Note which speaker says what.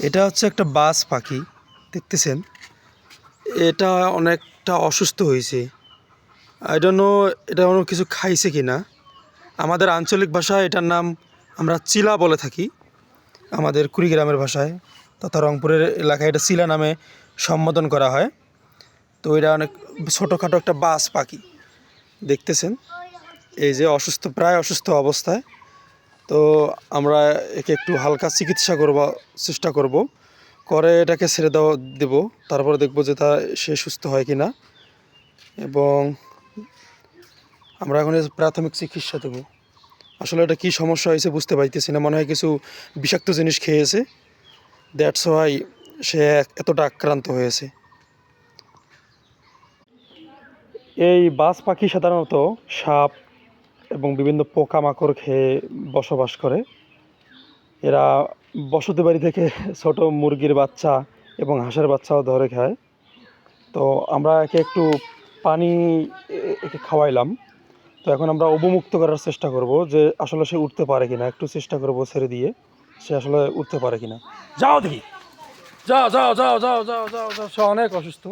Speaker 1: এটা হচ্ছে একটা বাজ পাখি, দেখতেছেন। এটা অনেকটা অসুস্থ হয়েছে। আই ডোন্ট নো এটা অন্য কিছু খাইছে কি না। আমাদের আঞ্চলিক ভাষায় এটার নাম আমরা চিলা বলে থাকি, আমাদের কুড়িগ্রামের ভাষায় তথা রংপুরের এলাকায় এটা চিলা নামে সম্বোধন করা হয়। তো এটা অনেক ছোটোখাটো একটা বাজ পাখি, দেখতেছেন। এই যে অসুস্থ, প্রায় অসুস্থ অবস্থায়। তো আমরা একে একটু হালকা চিকিৎসা চেষ্টা করব, করে এটাকে ছেড়ে দেবো। তারপরে দেখব যে সে সুস্থ হয় কি না, এবং আমরা এখন প্রাথমিক চিকিৎসা দেবো। আসলে এটা কী সমস্যা হয়েছে বুঝতে পারতেছি না, মনে হয় কিছু বিষাক্ত জিনিস খেয়েছে, দ্যাটস ওয়াই সে এতটা আক্রান্ত হয়েছে। এই বাজ পাখি সাধারণত সাপ এবং বিভিন্ন পোকামাকড় খেয়ে বসবাস করে। এরা বসতি বাড়ি থেকে ছোট মুরগির বাচ্চা এবং হাঁসের বাচ্চাও ধরে খায়। তো আমরা একে একটু পানি একে খাওয়াইলাম। তো এখন আমরা অবমুক্ত করার চেষ্টা করব যে আসলে সে উঠতে পারে কিনা, একটু চেষ্টা করব ছেড়ে দিয়ে সে আসলে উঠতে পারে কিনা। যাও দেখি, যাও যাও যাও যাও যাও যাও যাও, সে অনেক অসুস্থ।